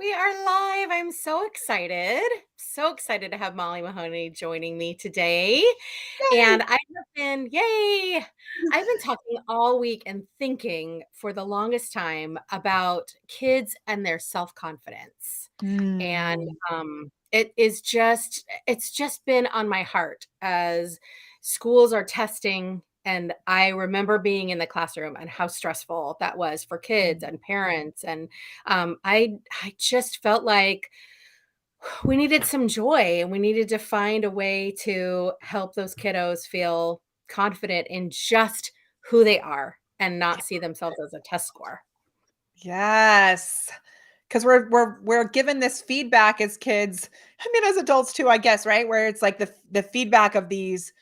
We are live. I'm so excited. So excited to have Molly Mahoney joining me today. Yay! And I have been, yay! I've been talking all week and thinking for the longest time about kids and their self-confidence. And Mm. it's just been on my heart as schools are testing. And I remember being in the classroom and how stressful that was for kids and parents. And I just felt like we needed some joy and we needed to find a way to help those kiddos feel confident in just who they are and not see themselves as a test score. Yes. 'Cause we're given this feedback as kids, I mean, as adults too, I guess, right? Where it's like the feedback of these,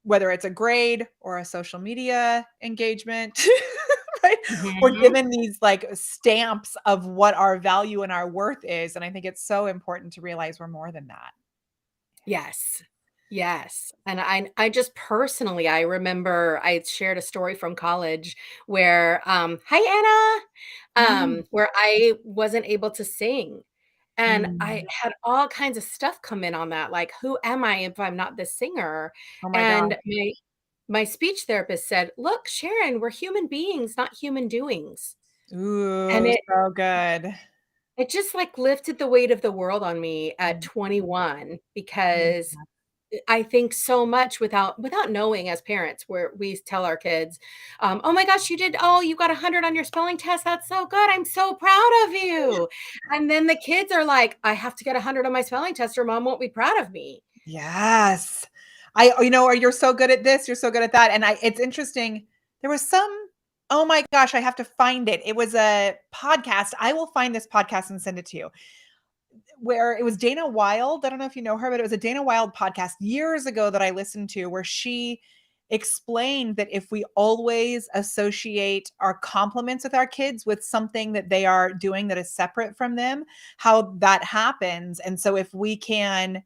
whether it's a grade or a social media engagement, right? We're Mhm. given these, like, stamps of what our value and our worth is, and I think it's so important to realize we're more than that. Yes. Yes, and I just personally, I remember I shared a story from college where, hi, Anna, Mhm. where I wasn't able to sing, and I Mm. had all kinds of stuff come in on that, like, "Who am I if I'm not this singer?" Oh my gosh. And my speech therapist said, "Look, Sharon, we're human beings, not human doings." And Ooh, so good. it just, like, lifted the weight of the world on me at Mm. 21 Yeah. because I think so much without knowing as parents where we tell our kids, "Oh my gosh, you got 100 on your spelling test. That's so good. I'm so proud of you." And then the kids are like, "I have to get 100 on my spelling test or mom won't be proud of me." Yes. or you're so good at this, you're so good at that. And it's interesting. There was oh my gosh, I have to find it. It was a podcast. I will find this podcast and send it to you. Where it was Dana Wild. I don't know if you know her, but it was a Dana Wild podcast years ago that I listened to where she explained that if we always associate our compliments with our kids with something that they are doing that is separate from them, how that happens. And so if we can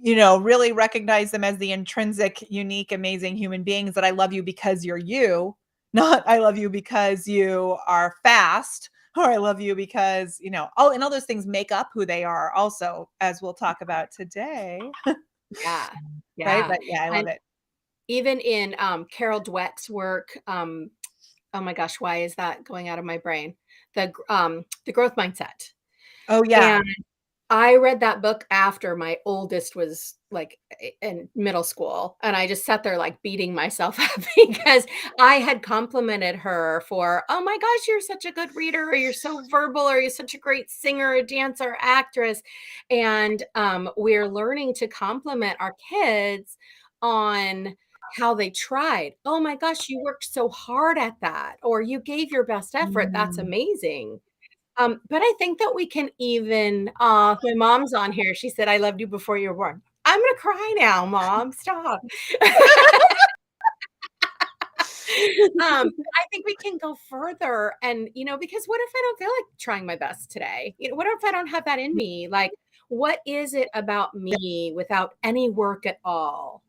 really recognize them as the intrinsic, unique, amazing human beings that I love you because you're you, not I love you because you are fast, or I love you because, all those things make up who they are also, as we'll talk about today, Yeah. right? Yeah. But yeah, I love And it. even in, Carol Dweck's work, oh my gosh, why is that going out of my brain? The growth mindset. Oh, yeah. And I read that book after my oldest was, like, in middle school, and I just sat there, like, beating myself up because I had complimented her for, "Oh my gosh, you're such a good reader, or you're so verbal, or you're such a great singer, or dancer, actress," and, we're learning to compliment our kids on how they tried. "Oh my gosh, you worked so hard at that," or "You gave your best effort, that's Mm. amazing." But I think that we can even my mom's on here, she said, "I loved you before you were born." I'm gonna cry now, mom, stop. I think we can go further and, because what if I don't feel like trying my best today? What if I don't have that in me? Like, what is it about me without any work at all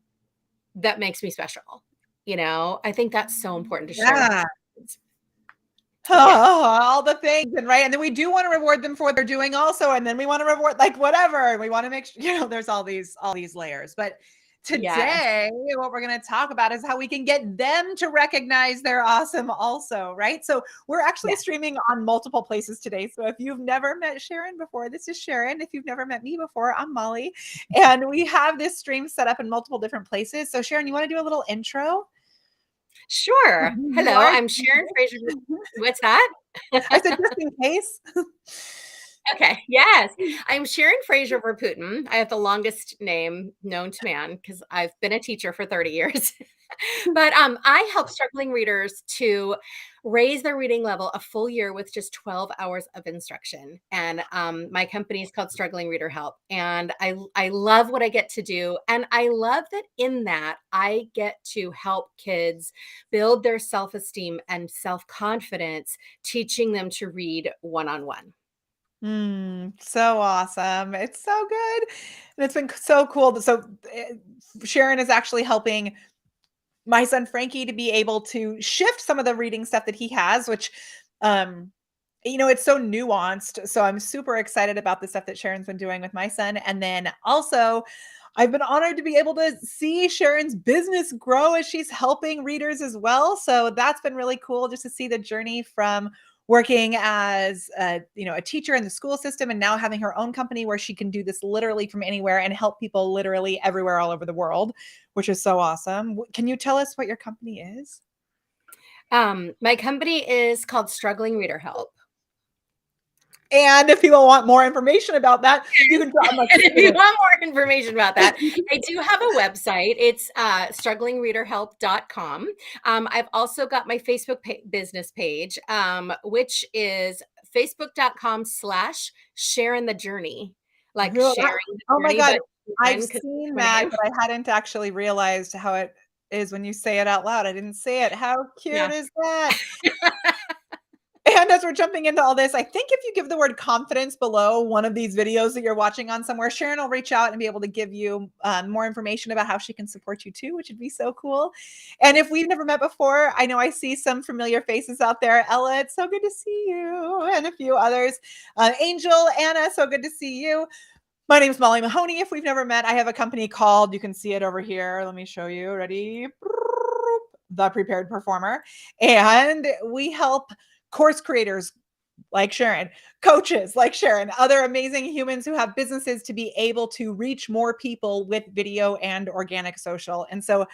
that makes me special? I think that's so important to share with Yeah. kids. Yeah. Oh, all the things, and right, and then we do wanna reward them for what they're doing also, and then we wanna reward like, whatever, and we wanna make sure there's all these layers, but Yes. today, what we're gonna talk about is how we can get them to recognize they're awesome also, right? So, we're actually Yes. streaming on multiple places today, so if you've never met Sharon before, this is Sharon. If you've never met me before, I'm Molly, and we have this stream set up in multiple different places. So, Sharon, you wanna do a little intro of Sure. who you Hello, are? I'm Sharon Fraser. What's that? I said just in case. Okay, yes. I'm Sharon Fraizer-Verpooten. I have the longest name known to man because I've been a teacher for 30 years. But, I help struggling readers to raise their reading level a full year with just 12 hours of instruction, and, my company is called Struggling Reader Help, and I love what I get to do, and I love that in that, I get to help kids build their self-esteem and self-confidence, teaching them to read one-on-one. So awesome. It's so good. And it's been so cool. Sharon is actually helping my son Frankie to be able to shift some of the reading stuff that he has, which um It's so nuanced. So I'm super excited about the stuff that Sharon's been doing with my son. And then also, I've been honored to be able to see Sharon's business grow as she's helping readers as well. So that's been really cool just to see the journey from working as a teacher in the school system and now having her own company where she can do this literally from anywhere and help people literally everywhere all over the world, which is so awesome. Can you tell us what your company is? My company is called Struggling Reader Help. And if people want more information about that, you can drop and if you want more information about that, I do have a website. It's strugglingreaderhelp.com. I've also got my Facebook business page, which is facebook.com/Sharon the Journey, like sharing the Oh my journey, God. but I've because seen my that, name. but I hadn't actually realized how it is when you say it out loud. I didn't say it. How cute Yeah. is that? And as we're jumping into all this, I think if you give the word confidence below one of these videos that you're watching on somewhere, Sharon will reach out and be able to give you more information about how she can support you too, which would be so cool. And if we've never met before, I know I see some familiar faces out there. Ella, it's so good to see you, and a few others. Angel, Anna, so good to see you. My name is Molly Mahoney. If we've never met, I have a company called, you can see it over here. Let me show you. Ready? The Prepared Performer. And we help course creators like Sharon, coaches like Sharon, other amazing humans who have businesses to be able to reach more people with video and organic social. And so,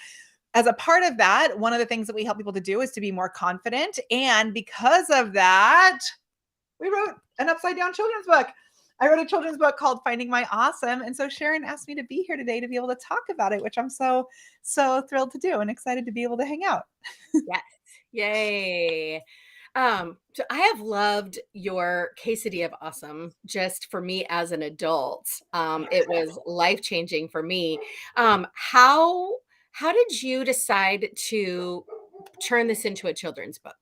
as a part of that, one of the things that we help people to do is to be more confident. And because of that, we wrote an upside down children's book. I wrote a children's book called Finding My Awesome. And so Sharon asked me to be here today to be able to talk about it, which I'm so, so thrilled to do and excited to be able to hang out. Yes. Yay. So I have loved your quesadilla of awesome just for me as an adult. It was life-changing for me. How did you decide to turn this into a children's book?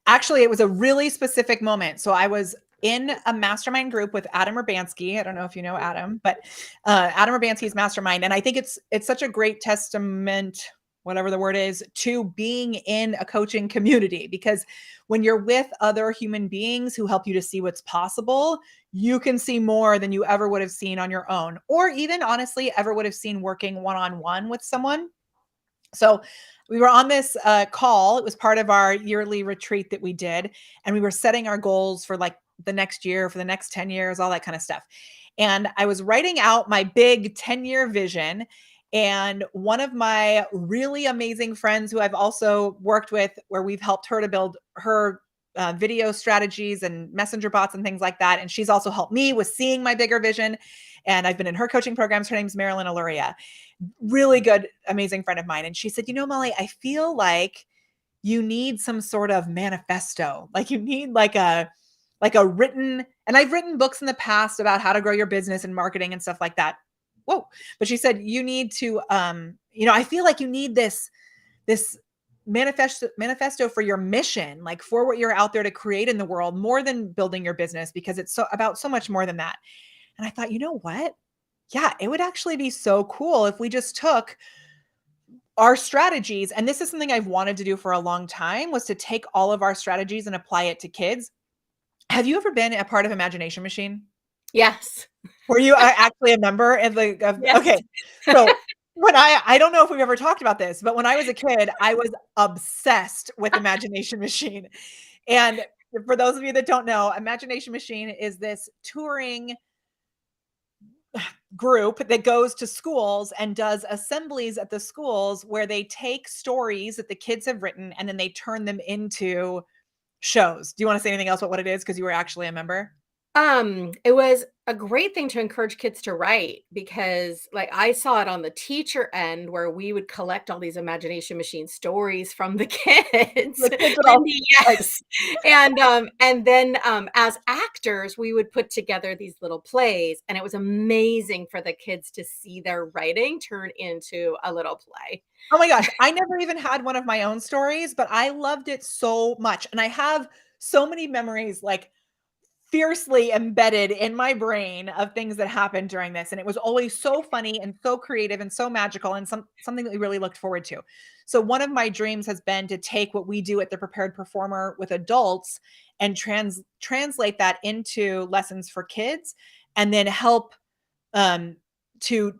Actually, it was a really specific moment. So I was in a mastermind group with Adam Urbanski. I don't know if you know Adam, but Adam Urbanski's mastermind. And I think it's such a great testament, whatever the word is, to being in a coaching community, because when you're with other human beings who help you to see what's possible, you can see more than you ever would have seen on your own, or even honestly ever would have seen working one-on-one with someone. So we were on this call. It was part of our yearly retreat that we did. And we were setting our goals for like the next year, for the next 10 years, all that kind of stuff. And I was writing out my big 10-year vision. And one of my really amazing friends who I've also worked with, where we've helped her to build her video strategies and messenger bots and things like that. And she's also helped me with seeing my bigger vision. And I've been in her coaching programs. Her name's Marilyn Aluria, really good, amazing friend of mine. And she said, Molly, I feel like you need some sort of manifesto. Like you need like a written, and I've written books in the past about how to grow your business and marketing and stuff like that. Whoa. But she said, you need to, I feel like you need this manifesto for your mission, like for what you're out there to create in the world, more than building your business, because it's about so much more than that. And I thought, you know what? Yeah, it would actually be so cool if we just took our strategies. And this is something I've wanted to do for a long time, was to take all of our strategies and apply it to kids. Have you ever been a part of Imagination Machine? Yes. Were you actually a member of Yes. okay. So when I don't know if we've ever talked about this, but when I was a kid, I was obsessed with Imagination Machine. And for those of you that don't know, Imagination Machine is this touring group that goes to schools and does assemblies at the schools where they take stories that the kids have written and then they turn them into shows. Do you want to say anything else about what it is? Because you were actually a member. It was a great thing to encourage kids to write, because like I saw it on the teacher end where we would collect all these Imagination Machine stories from the kids. The kids would all Lindy, like, yes. And then as actors, we would put together these little plays, and it was amazing for the kids to see their writing turn into a little play. oh my gosh, I never even had one of my own stories, but I loved it so much. And I have so many memories, like fiercely embedded in my brain of things that happened during this. And it was always so funny and so creative and so magical and something that we really looked forward to. So one of my dreams has been to take what we do at the Prepared Performer with adults and translate that into lessons for kids, and then help um, to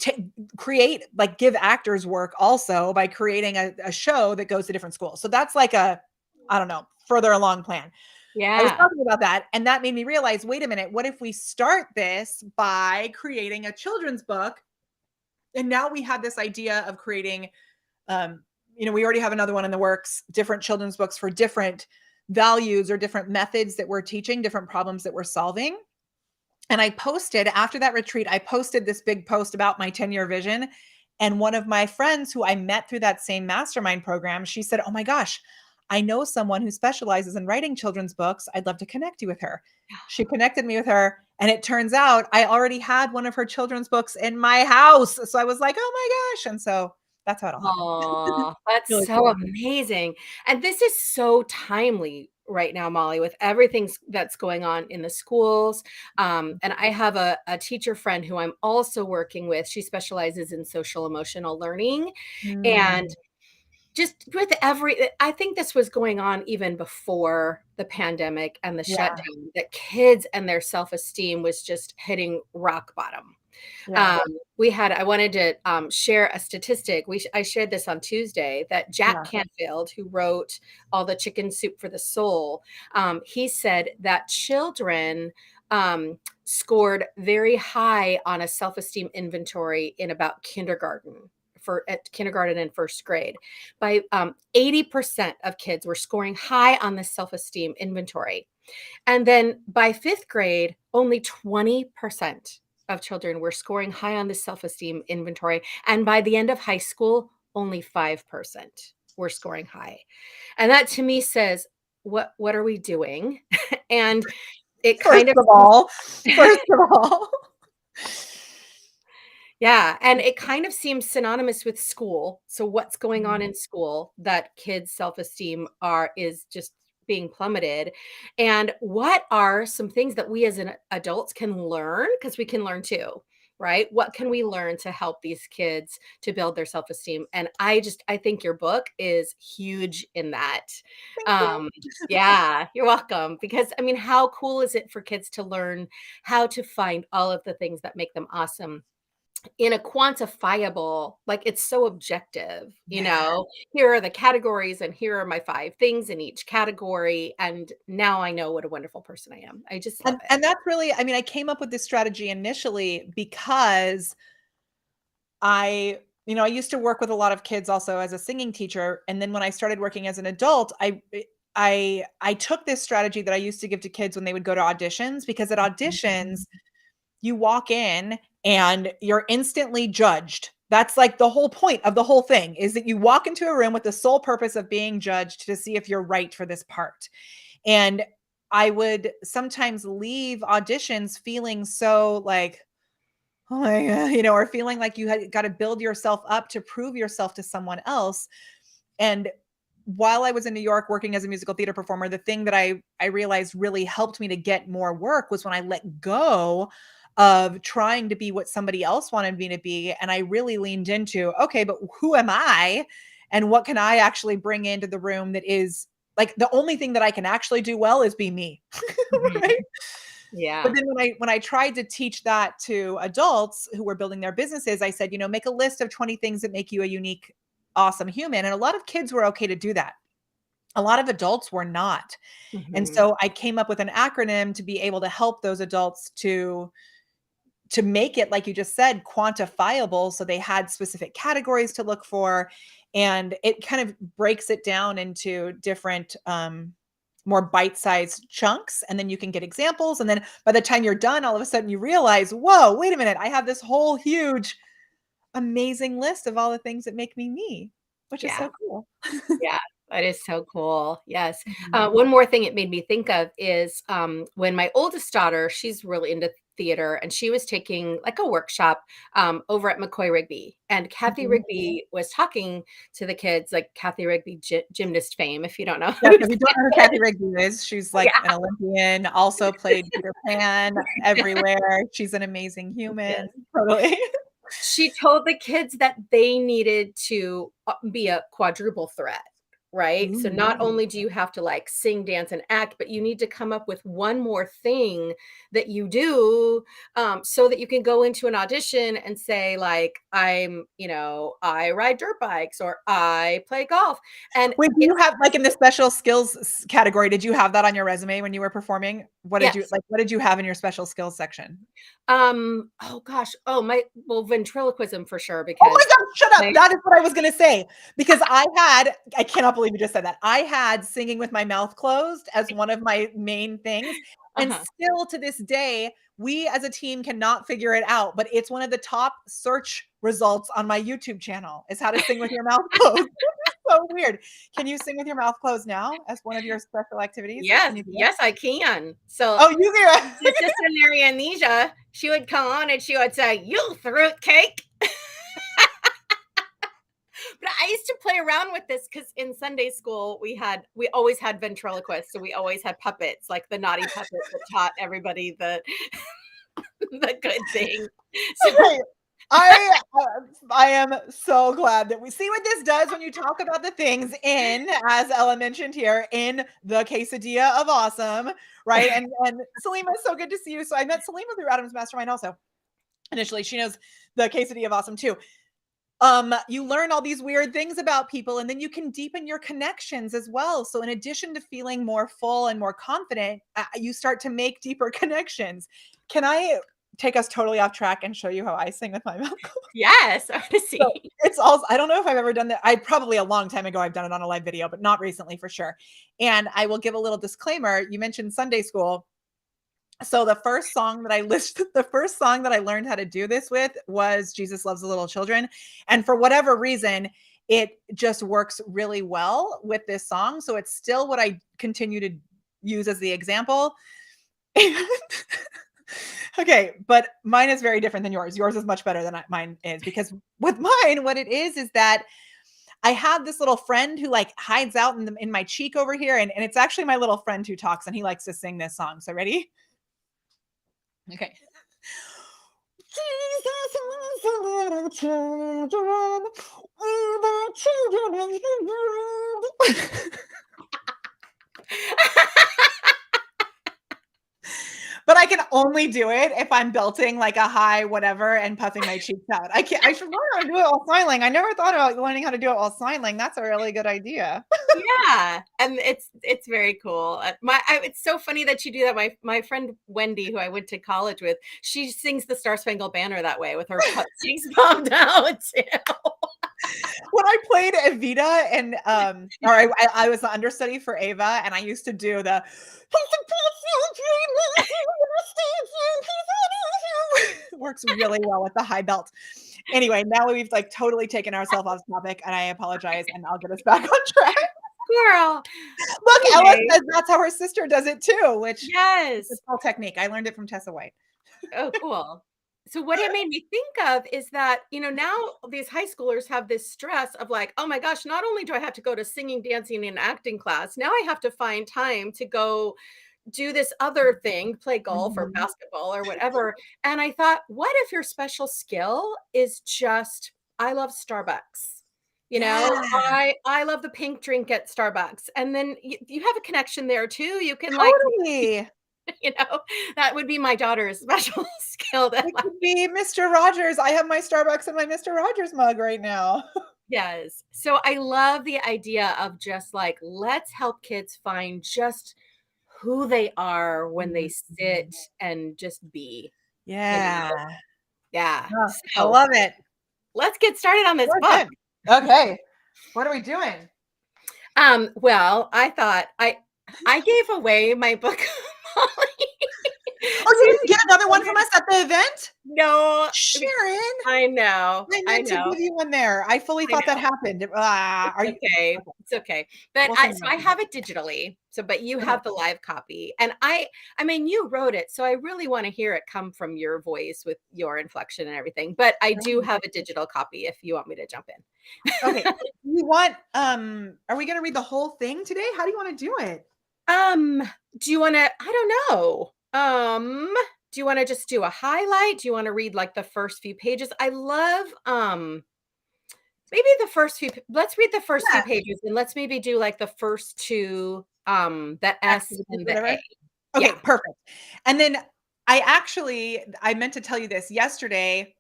create, like, give actors work also by creating a show that goes to different schools. So that's like a, I don't know, further along plan. I was Yeah. talking about that, and that made me realize, wait a minute, what if we start this by creating a children's book? And now we have this idea of creating, um, we already have another one in the works, different children's books for different values or different methods that we're teaching, different problems that we're solving. And I posted after that retreat, I posted this big post about my 10-year vision. And one of my friends who I met through that same mastermind program, she said, "Oh my gosh, I know someone who specializes in writing children's books. I'd love to connect you with her." She connected me with her. And it turns out I already had one of her children's books in my house. So I was like, oh my gosh. And so that's how it all happened. Oh, that's Really so cool. amazing. And this is so timely right now, Molly, with everything that's going on in the schools. And I have a teacher friend who I'm also working with. She specializes in social emotional learning. And Mm, just with I think this was going on even before the pandemic and the yeah. shutdown, that kids and their self-esteem was just hitting rock bottom. Yeah. I wanted to share a statistic. I shared this on Tuesday that Jack Yeah. Canfield, who wrote All the Chicken Soup for the Soul, he said that children scored very high on a self-esteem inventory in about kindergarten and first grade. By 80% of kids were scoring high on the self-esteem inventory. And then by fifth grade, only 20% of children were scoring high on the self-esteem inventory. And by the end of high school, only 5% were scoring high. And that to me says, what are we doing? And it First kind of of all, first of all. Yeah, and it kind of seems synonymous with school. So what's going on Mm, in school that kids' self-esteem is just being plummeted? And what are some things that we as adults can learn? Because we can learn too, right? What can we learn to help these kids to build their self-esteem? And I think your book is huge in that. thank you. Um, yeah, you're welcome. Because I mean, how cool is it for kids to learn how to find all of the things that make them awesome in a quantifiable, like, it's so objective, Yeah. here are the categories and here are my 5 things in each category, and now I know what a wonderful person I am. I just love it. And that's really, I mean, I came up with this strategy initially because I used to work with a lot of kids also as a singing teacher, and then when I started working as an adult, I took this strategy that I used to give to kids when they would go to auditions, because at auditions, you walk in and you're instantly judged. That's like the whole point of the whole thing, is that you walk into a room with the sole purpose of being judged to see if you're right for this part. And I would sometimes leave auditions feeling so like, oh my God, or feeling like you had got to build yourself up to prove yourself to someone else. And while I was in New York working as a musical theater performer, the thing that I realized really helped me to get more work was when I let go of trying to be what somebody else wanted me to be. And I really leaned into, okay, but who am I? And what can I actually bring into the room that is like the only thing that I can actually do well is be me. Mhm. Right. But Yeah. then when I tried to teach that to adults who were building their businesses, I said, make a list of 20 things that make you a unique, awesome human. And a lot of kids were okay to do that. A lot of adults were not. And Mhm. so I came up with an acronym to be able to help those adults to make it, like you just said, quantifiable, so they had specific categories to look for, and it kind of breaks it down into different, more bite-sized chunks, and then you can get examples, and then by the time you're done, all of a sudden you realize, "Whoa, wait a minute, I have this whole huge, amazing list of all the things that make me me," which is Yeah. so cool. Yeah, that is so cool. Yes. Mhm. One more thing it made me think of is when my oldest daughter, she's really into theater, and she was taking like a workshop over at McCoy Rigby. And Kathy Mhm. Rigby was talking to the kids, like Kathy Rigby, gymnast fame, if you don't know. Yes, if you don't know who Kathy Rigby is, she's like Yeah. an Olympian, also played Peter Pan everywhere. She's an amazing human. Yes. Totally. She told the kids that they needed to be a quadruple threat, right? So not Ooh. only do you have to like sing, dance, and act, but you need to come up with one more thing that you do so that you can go into an audition and say, like, I ride dirt bikes or I play golf. And Wait, do you it's, have like in the special skills category, did you have that on your resume when you were performing? yes. What did you have in your special skills section? Oh gosh. Oh, well, ventriloquism for sure, Oh my because god, shut up. my, That is what I was gonna say. Because I cannot believe you just said that. I had singing with my mouth closed as one of my main things. And uh-huh. still to this day, we as a team cannot figure it out, but it's one of the top search results on my YouTube channel is how to sing with your mouth closed. So weird. Can you sing with your mouth closed now as one of your special activities? Yes, Can you do that? yes, I can. So Oh, you my can. sister Mary Amnesia, she would come on and she would say, "You fruitcake." But I used to play around with this because in Sunday school we always had ventriloquists, so we always had puppets, like the naughty puppet that taught everybody the the good thing. So Okay. I I am so glad that we see what this does when you talk about the things in, as Ella mentioned here, in the quesadilla of awesome, right? And Salima, so good to see you. So I met Salima through Adam's Mastermind also. Initially, she knows the quesadilla of awesome too. You learn all these weird things about people, and then you can deepen your connections as well. So in addition to feeling more full and more confident, you start to make deeper connections. Can I take us totally off track and show you how I sing with my mouth closed? yes, I want to So see. it's also, I don't know if I've ever done that. I probably a long time ago I've done it on a live video, but not recently for sure. And I will give a little disclaimer. You mentioned Sunday school. So the first song that I learned how to do this with was Jesus Loves the Little Children. And for whatever reason, it just works really well with this song. So it's still what I continue to use as the example. Okay, but mine is very different than yours. Yours is much better than mine is because with mine, what it is that I have this little friend who like hides out in my cheek over here, and it's actually my little friend who talks, and he likes to sing this song. So ready? Okay. Jesus loves the little children, we the children of the world. But I can only do it if I'm belting like a high whatever and puffing my cheeks out. I should learn how to do it while smiling. I never thought about learning how to do it while smiling. That's a really good idea. Yeah, and it's very cool. It's so funny that you do that. My friend Wendy, who I went to college with, she sings the Star Spangled Banner that way with her cheeks pumped out too. When I played Evita and or I was the understudy for Ava, and I used to do the works really well with the high belt. Anyway, now we've like totally taken ourselves off topic, and I apologize, and I'll get us back on track. Girl. Look, Ella Anyway, says that's how her sister does it too, which is a yes. cool technique. I learned it from Tessa White. Oh, cool. So what it made me think of is that, now these high schoolers have this stress of like, oh my gosh, not only do I have to go to singing, dancing, and acting class, now I have to find time to go do this other thing, play golf or Mhm. basketball or whatever. And I thought, what if your special skill is just, I love Starbucks. Yeah, I love the pink drink at Starbucks. And then you have a connection there too. You can like, totally. you know, that would be my daughter's special skill that It could be Mr. Rogers. I have my Starbucks and my Mr. Rogers mug right now. yes. So I love the idea of just like, let's help kids find just who they are when they sit Mhm. and just be, you know? Yeah. Yeah. Oh, I So love it. let's get started on this We're book. good. Okay. What are we doing? Well, I thought I gave away my book, Molly. Oh, you So didn't get wanted one from us at the event? No, Sharon, I know, I I meant to know, give you one there. I fully I thought that know. happened. It's Are you okay. okay, It's okay. But we'll I send so one I to you. have it digitally. So but you Okay. have the live copy. And I mean you wrote it, so I really want to hear it come from your voice with your inflection and everything. But I do have a digital copy if you want me to jump in. Okay. You want, are we gonna read the whole thing today? How do you wanna do it? Um, do you want to I don't know. Do you want to just do a highlight? Do you want to read like the first few pages? I love maybe the first few let's read the first few Yeah, pages and let's maybe do like the first two, the S activities, and the A. whatever. Yeah. Okay, perfect. And then I meant to tell you this yesterday.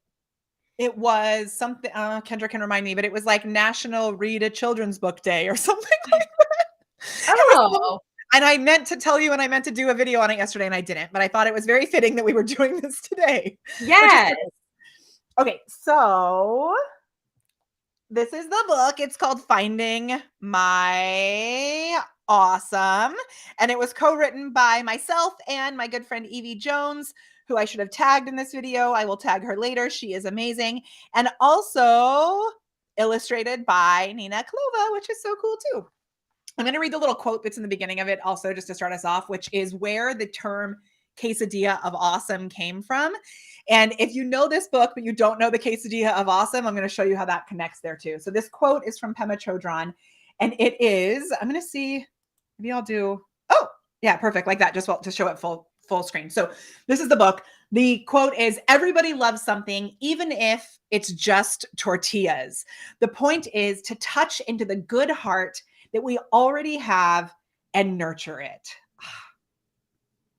It was something, Kendra can remind me, but it was like National Read a Children's Book Day or something like that. It was Oh, and I meant to tell you and I meant to do a video on it yesterday and I didn't, but I thought it was very fitting that we were doing this today, which is yes. perfect. Okay, so this is the book. It's called Finding My Awesome. And it was co-written by myself and my good friend Evie Jones, who I should have tagged in this video. I will tag her later. She is amazing. And also illustrated by Nina Klova, which is so cool too. I'm going to read the little quote that's in the beginning of it also, just to start us off, which is where the term quesadilla of awesome came from. And if you know this book, but you don't know the quesadilla of awesome, I'm going to show you how that connects there too. So this quote is from Pema Chodron, and it is, I'm going to see, maybe I'll do, oh, yeah, perfect, like that, just to show it full screen. So this is the book. The quote is, everybody loves something, even if it's just tortillas. The point is to touch into the good heart that we already have and nurture it.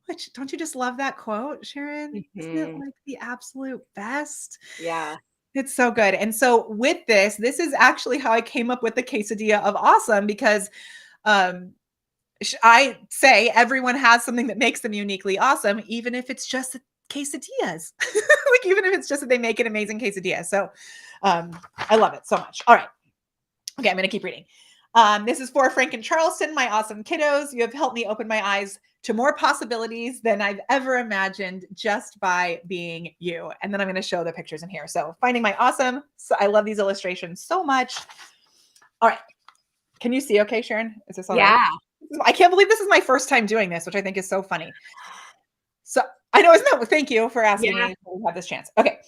Which, don't you just love that quote, Sharon? Isn't it Mhm. like the absolute best? Yeah. It's so good. And so with this is actually how I came up with the quesadilla of awesome, because um, I say everyone has something that makes them uniquely awesome, even if it's just quesadillas. Like even if it's just that they make an amazing quesadilla. So I love it so much. All right. Okay, I'm going to keep reading. This is for Frank and Charleston, my awesome kiddos. You have helped me open my eyes to more possibilities than I've ever imagined just by being you. And then I'm going to show the pictures in here. So finding my awesome. So I love these illustrations so much. All right. Can you see okay, Sharon? Is this all right? Yeah. I can't believe this is my first time doing this, which I think is so funny. So I know, isn't that, thank you for asking Yeah. me to have this chance. Okay.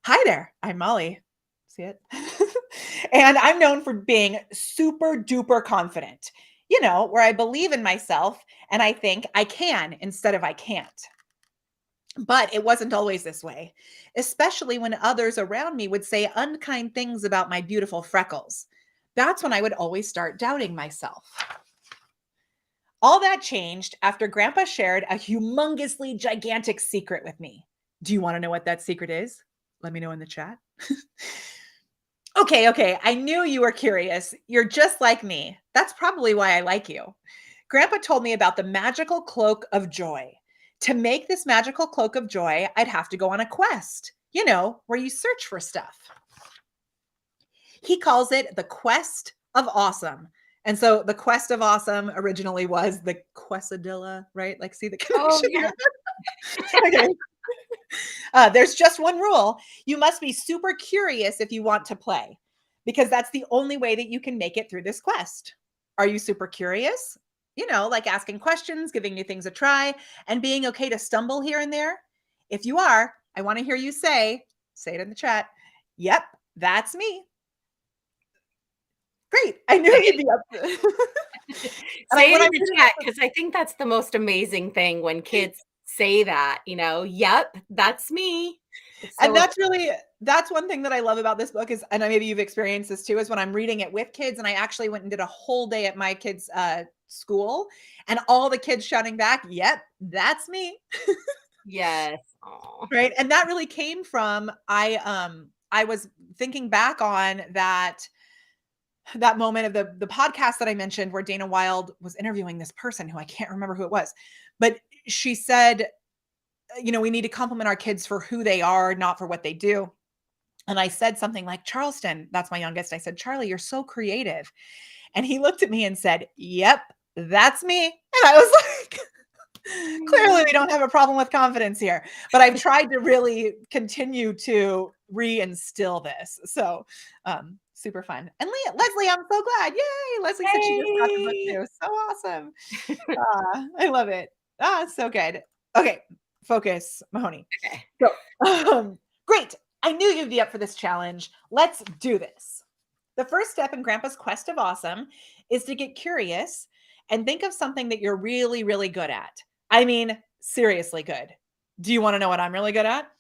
Hi there. I'm Molly. See it? And I'm known for being super duper confident, where I believe in myself and I think I can instead of I can't. But it wasn't always this way, especially when others around me would say unkind things about my beautiful freckles. That's when I would always start doubting myself. All that changed after Grandpa shared a humongously gigantic secret with me. Do you want to know what that secret is? Let me know in the chat. Okay. I knew you were curious. You're just like me. That's probably why I like you. Grandpa told me about the magical cloak of joy. To make this magical cloak of joy, I'd have to go on a quest, where you search for stuff. He calls it the quest of awesome. And so the quest of awesome originally was the quesadilla, right? Like, see the Oh, connection yeah. here? Okay. There's just one rule. You must be super curious if you want to play, because that's the only way that you can make it through this quest. Are you super curious? Like asking questions, giving new things a try, and being okay to stumble here and there. If you are, I want to hear you say it in the chat. Yep, that's me. Great. I knew you'd be up to it. Say When it in I'm the reading chat because I think that's the most amazing thing when kids say that, "Yep, that's me." It's And so that's one thing that I love about this book is, and maybe you've experienced this too, is when I'm reading it with kids, and I actually went and did a whole day at my kids' school, and all the kids shouting back, "Yep, that's me." yes. Aw. Right? And that really came from, I was thinking back on that moment of the podcast that I mentioned where Dana Wilde was interviewing this person who I can't remember who it was, but she said, we need to compliment our kids for who they are, not for what they do. And I said something like, Charleston, that's my youngest. I said, Charlie, you're so creative. And he looked at me and said, yep, that's me. And I was like, Clearly, we don't have a problem with confidence here, but I've tried to really continue to reinstill this. So, super fun. And Leslie, I'm so glad. Yay! Leslie said she just got the book Yay! too. So awesome. I love it. So good. Okay, focus, Mahoney. Okay. So, great. I knew you'd be up for this challenge. Let's do this. The first step in Grandpa's quest of awesome is to get curious and think of something that you're really, really good at. I mean, seriously good. Do you want to know what I'm really good at?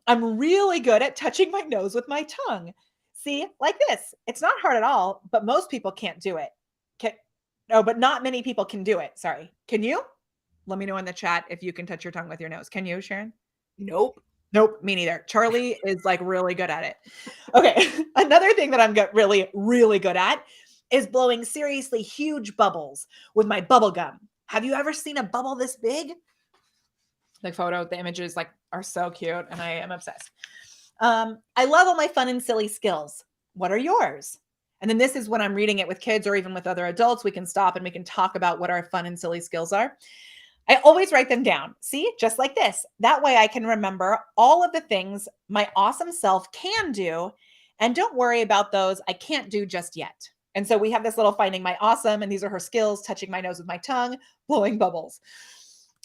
I'm really good at touching my nose with my tongue. See, like this. It's not hard at all, but most people can't do it. No, but not many people can do it. Sorry. Can you? Let me know in the chat if you can touch your tongue with your nose. Can you, Sharon? Nope. Nope, me neither. Charlie is like really good at it. Okay. Another thing that I'm really, really good at is blowing seriously huge bubbles with my bubble gum. Have you ever seen a bubble this big? The images like are so cute and I am obsessed. I love all my fun and silly skills. What are yours? And then this is when I'm reading it with kids or even with other adults, we can stop and we can talk about what our fun and silly skills are. I always write them down. See, just like this. That way I can remember all of the things my awesome self can do. And don't worry about those I can't do just yet. And so we have this little finding my awesome, and these are her skills, touching my nose with my tongue, blowing bubbles.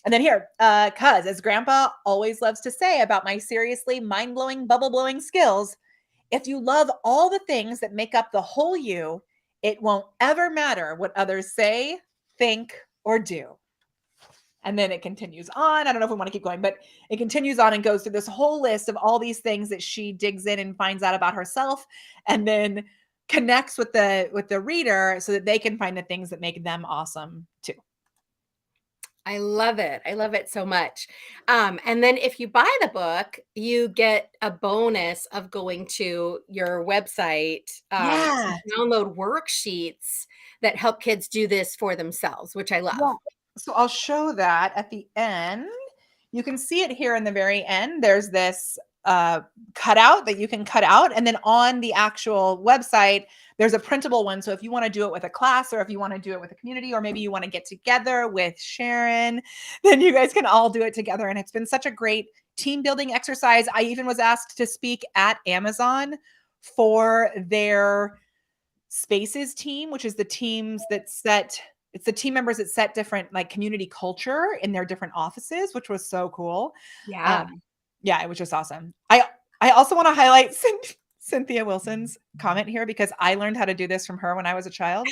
And then here, cuz as Grandpa always loves to say about my seriously mind-blowing, bubble-blowing skills, if you love all the things that make up the whole you, it won't ever matter what others say, think, or do. And then it continues on. I don't know if we want to keep going, but it continues on and goes through this whole list of all these things that she digs in and finds out about herself, and then connects with the reader so that they can find the things that make them awesome too. I love it. I love it so much. And then if you buy the book, you get a bonus of going to your website Yeah. to download worksheets that help kids do this for themselves, which I love. Yeah. So I'll show that at the end. You can see it here in the very end. There's this cutout that you can cut out. And then on the actual website, there's a printable one. So if you want to do it with a class, or if you want to do it with a community, or maybe you want to get together with Sharon, then you guys can all do it together. And it's been such a great team building exercise. I even was asked to speak at Amazon for their Spaces team, which is the teams that it's the team members that set different like community culture in their different offices, which was so cool. Yeah. Yeah, it was just awesome. I also want to highlight Cynthia Wilson's comment here because I learned how to do this from her when I was a child.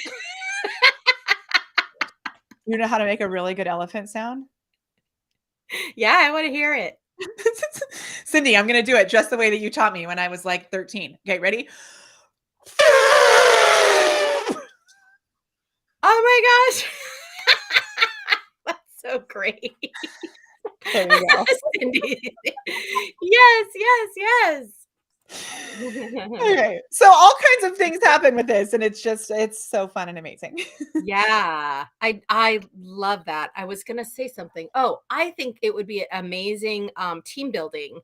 You know how to make a really good elephant sound? Yeah, I want to hear it. Cindy, I'm going to do it just the way that you taught me when I was like 13. Okay, ready? Oh my gosh. That's so great. There you go. Cindy. Yes, yes, yes. Okay. So all kinds of things happen with this, and it's so fun and amazing. Yeah, I love that. I was gonna say something. Oh, I think it would be amazing team building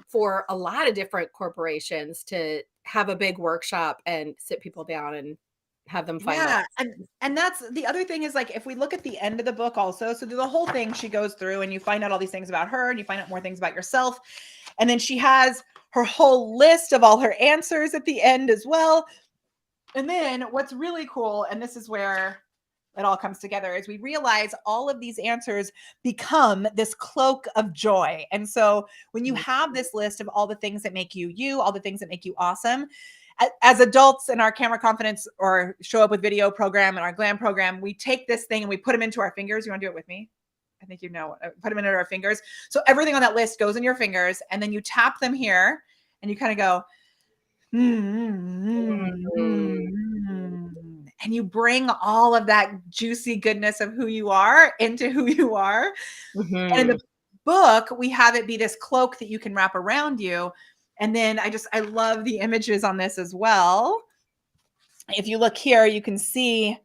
for a lot of different corporations to have a big workshop and sit people down and have them find Yeah, out. and that's the other thing is like if we look at the end of the book also, so the whole thing she goes through and you find out all these things about her and you find out more things about yourself. And then she has her whole list of all her answers at the end as well. And then what's really cool, and this is where it all comes together, is we realize all of these answers become this cloak of joy. And so when you have this list of all the things that make you you, all the things that make you awesome, as adults in our camera confidence or show up with video program and our glam program, we take this thing and we put them into our fingers. You want to do it with me? I think you know, put them into our fingers. So everything on that list goes in your fingers, and then you tap them here and you kind of go, and you bring all of that juicy goodness of who you are into who you are. And in the book, we have it be this cloak that you can wrap around you. And then I love the images on this as well. If you look here, you can see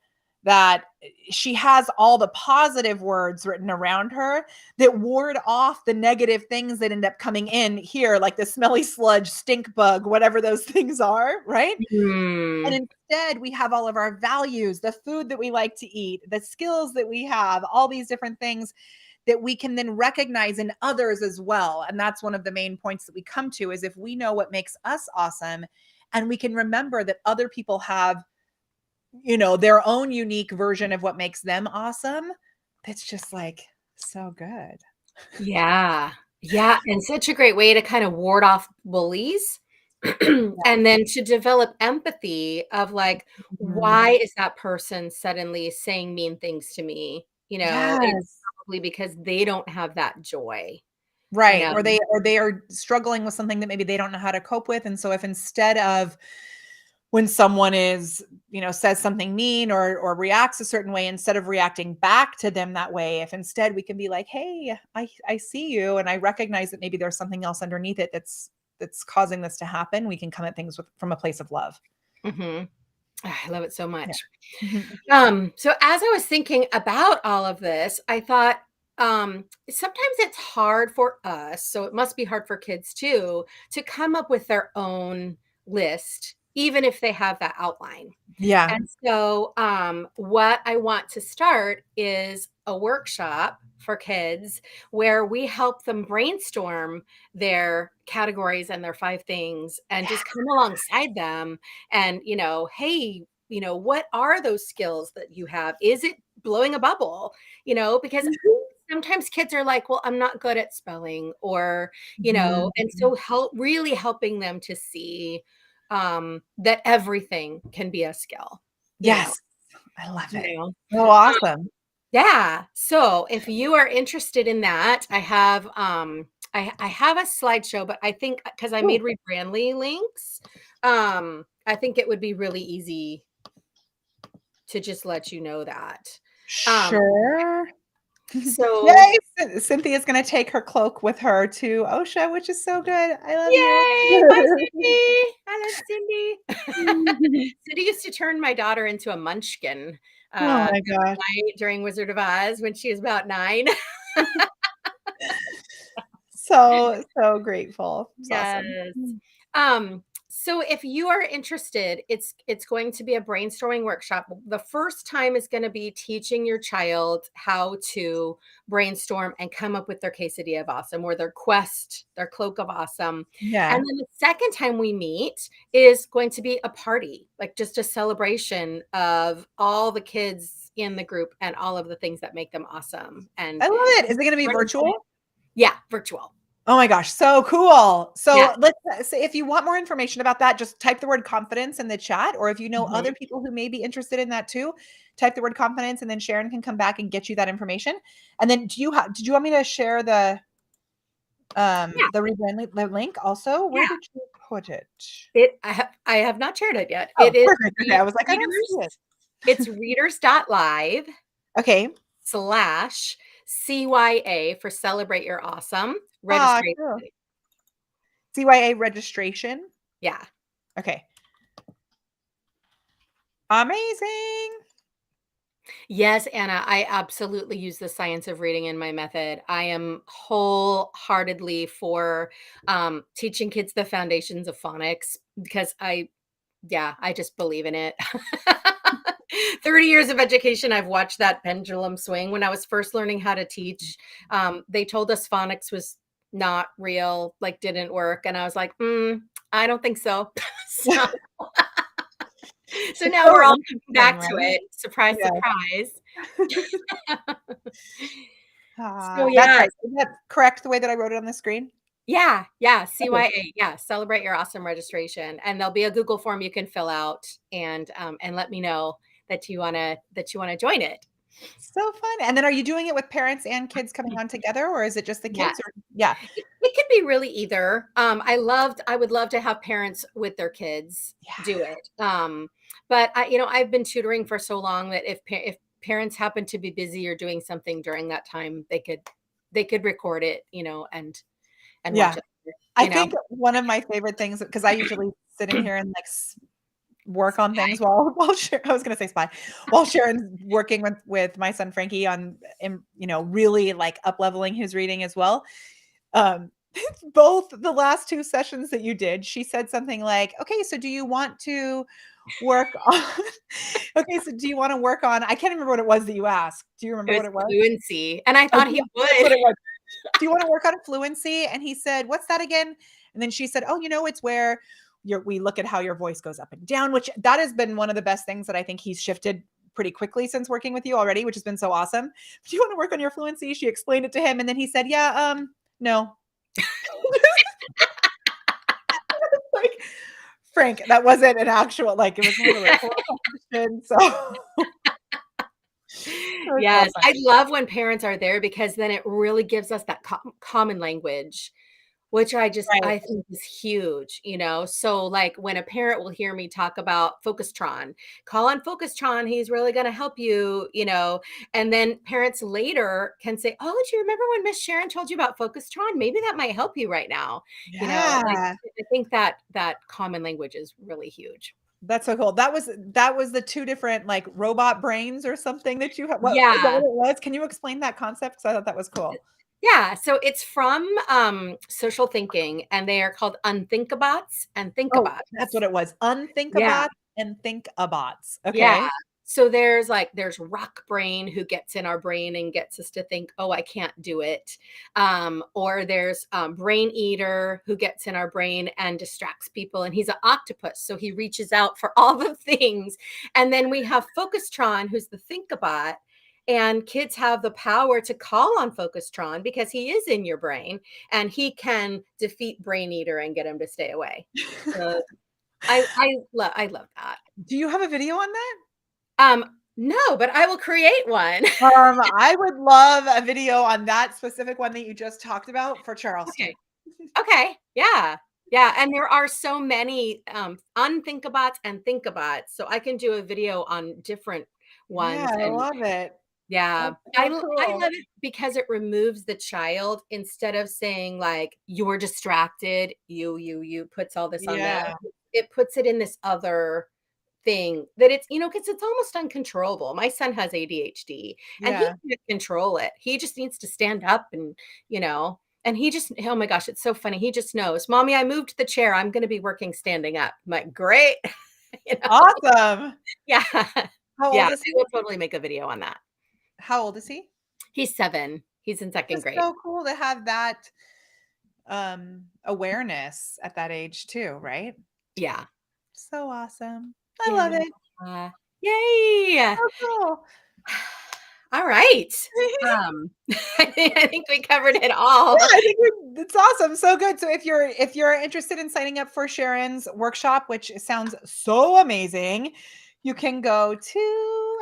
that she has all the positive words written around her that ward off the negative things that end up coming in here, like the smelly sludge, stink bug, whatever those things are, right? And instead, we have all of our values, the food that we like to eat, the skills that we have, all these different things that we can then recognize in others as well. And that's one of the main points that we come to, is if we know what makes us awesome, and we can remember that other people have, their own unique version of what makes them awesome. That's just like so good. Yeah. Yeah, and such a great way to kind of ward off bullies. Yeah. And then to develop empathy of like, Mhm. why is that person suddenly saying mean things to me? It's Yes. probably because they don't have that joy, you Right. know? Or they are struggling with something that maybe they don't know how to cope with. And so if instead of, when someone says something mean or reacts a certain way, instead of reacting back to them that way, if instead we can be like, hey, I see you, and I recognize that maybe there's something else underneath it that's causing this to happen, we can come at things from a place of love. Mhm. I love it so Yeah. much. Mhm. So as I was thinking about all of this, I thought, sometimes it's hard for us, so it must be hard for kids too, to come up with their own list, even if they have that outline. Yeah. And so, what I want to start is a workshop for kids where we help them brainstorm their categories and their 5 things and just come alongside them and, hey, what are those skills that you have? Is it blowing a bubble? Because sometimes kids are like, well, I'm not good at spelling or, and Mhm. so really helping them to see that everything can be a skill, you know, Yes. I love you it. know. Oh, awesome. Yeah. So if you are interested in that, I have I have a slideshow, but I think because I Ooh, made Rebrandly links, I think it would be really easy to just let you know that. Um, sure. so Yay! Cynthia's gonna take her cloak with her to OSHA, which is so good. I love you. yay! Bye, Cindy. I love Cindy. Cindy used to turn my daughter into a munchkin Oh my every gosh. night during Wizard of Oz when she was about 9. So, so grateful. It's Yes. awesome. So if you are interested, it's going to be a brainstorming workshop. The first time is going to be teaching your child how to brainstorm and come up with their quesadilla of awesome or their quest, their cloak of awesome. And Yeah. then the second time we meet is going to be a party, like just a celebration of all the kids in the group and all of the things that make them awesome. I And love it. Is it gonna be virtual? yeah, virtual. Oh my gosh, so cool. Yeah. So let's say if you want more information about that, just type the word confidence in the chat, or if you know other Mhm. people who may be interested in that too, type the word confidence, and then Sharon can come back and get you that information. And then did you want me to share Yeah. the rebrand the link also? Where Yeah. did you put it? I have not shared it yet. Oh, It is perfect. Okay, I was like, I don't see readers it. it's readers.live/CYA Okay. for Celebrate Your Awesome Ah, registration. cool. CYA registration. Yeah. Okay. Amazing. Yes, Anna, I absolutely use the science of reading in my method. I am wholeheartedly for, teaching kids the foundations of phonics because I just believe in it. 30 years of education, I've watched that pendulum swing. When I was first learning how to teach, they told us phonics was not real, like didn't work. And I was like, I don't think so. so, so It's now so we're all coming interesting, back to right? it. Surprise, Yeah. surprise. So That's yeah, right. Is that correct the way that I wrote it on the screen? yeah, Okay. CYA, yeah, Celebrate Your Awesome registration, and there'll be a Google form you can fill out and let me know that you wanna join it. So fun. And then are you doing it with parents and kids coming on together, or is it just the Yeah. kids? Or yeah. It could be really either. I would love to have parents with their kids do Yeah. it. But I've been tutoring for so long that if parents happen to be busy or doing something during that time, they could record it, and watch Yeah. it. I You know. think one of my favorite things, because I usually sit in here and like work on things while I was gonna say spy, while Sharon's working with my son Frankie on really like up leveling his reading as well. both the last 2 sessions that you did, she said something like, "Okay, so do you want to work on" Okay, so do you wanna work on I can't remember what it was that you asked. Do you It remember was what it was? fluency, and I Oh, thought he yeah, that's would. what it was. "Do you wanna work on fluency?" And he said, "What's that again?" And then she said, "Oh, it's where we look at how your voice goes up and down," which that has been one of the best things that I think he's shifted pretty quickly since working with you already, which has been so awesome. "Do you wanna work on your fluency?" She explained it to him, and then he said, "Yeah, no." Like, Frank, that wasn't an actual like, it was more of a rhetorical question, so it was so Yes, I funny. love when parents are there because then it really gives us that common language, which Right. I think is huge, So, like, when a parent will hear me talk about Focustron, call on Focustron, he's really gonna help you, and then parents later can say, "Oh, do you remember when Miss Sharon told you about Focustron? Maybe that might help you right now." Like, Yeah. I think that common language is really huge. That's so cool. That was the 2 different, like, robot brains or something that you had what is that what Yeah. it was? Can you explain that concept? 'Cause I thought that was cool. Yeah, so it's from, social thinking, and they are called unthinkabots and Oh, that's what thinkabots. it was. Yeah, Unthinkabots and thinkabots. yeah. Okay. So there's rock brain who gets in our brain and gets us to think, "Oh, I can't do it." Or there's, brain eater who gets in our brain and distracts people, and he's an octopus, so he reaches out for all the things. And then we have Focustron, who's the thinkabot, and kids have the power to call on Focustron because he is in your brain, and he can defeat brain eater and get him to stay away. So I love that. Do you have a video on that? No, but I will create one. I would love a video on that specific one that you just talked about for Charleston. Okay. Okay. Yeah. Yeah, and there are so many, unthinkabots and thinkabots, so I can do a video on different Yeah, ones. I And love it. yeah, That's so I cool. love it because it removes the child instead of saying, like, "You're distracted, you," puts all this on them. Yeah, It puts it in this other thing that because it's almost uncontrollable. My son has ADHD, and he yeah. can't control it. He just needs to stand up and he just oh my gosh, it's so funny. He just knows, "Mommy, I moved the chair. I'm gonna be working standing up." I'm like, "Great." You know? Awesome. Yeah. How Yeah, old I is he? will totally make a video on that. How old is he? He's 7. He's in 2nd Just grade. so cool to have that, awareness at that age too, right? Yeah. So awesome. I love Yeah. it. Yay! So cool. All right. Um, I think we covered it all. Yeah, I think it's awesome. So good. So if you're interested in signing up for Sharon's workshop, which sounds so amazing, you can go to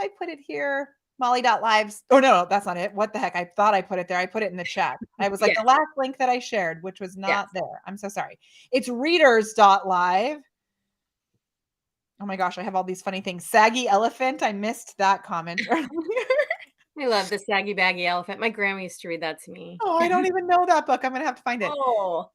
I put it here, Molly.lives. Oh no, that's not it. What the heck? I thought I put it there. I put it in the chat. I was like Yeah. the last link that I shared, which was not Yes. there. I'm so sorry. It's readers.live. Oh my gosh, I have all these funny things. Saggy elephant. I missed that comment earlier. I love the saggy baggy elephant. My grandma used to read that to me. Oh, I don't even know that book. I'm gonna have to find it. Oh.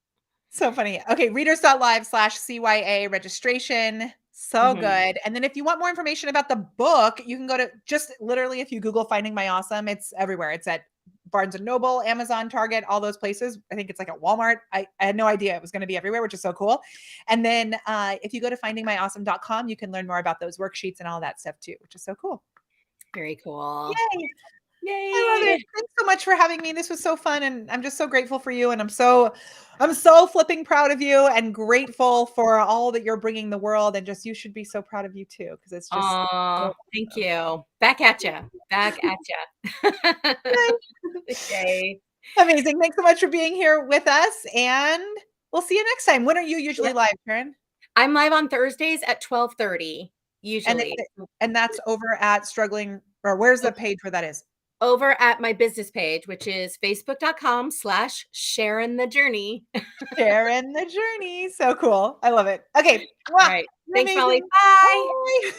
So funny. Okay, readers.live/CYA registration. So Mhm. good. And then if you want more information about the book, you can go to just literally if you Google Finding My Awesome, it's everywhere. It's at Barnes and Noble, Amazon, Target, all those places. I think it's like at Walmart. I had no idea it was going to be everywhere, which is so cool. And then if you go to findingmyawesome.com, you can learn more about those worksheets and all that stuff too, which is so cool. Very cool. Yay. I love it. Yay. Thanks so much for having me. This was so fun, and I'm just so grateful for you, and I'm so flipping proud of you and grateful for all that you're bringing the world, and just you should be so proud of you too, because it's just so Aw, thank awesome. you. Back at ya. Back at ya. Yay. Yay. Amazing. Thanks so much for being here with us, and we'll see you next time. When are you Yeah. usually live, Karen? I'm live on Thursdays at 12:30 And usually. it's and that's over at struggling or where's the page where that is? Over at my business page, which is facebook.com/Sharon the Journey. Sharing the journey. So cool. I love it. Okay. All Mwah. right. You're Thanks, Molly. amazing. Bye. Bye.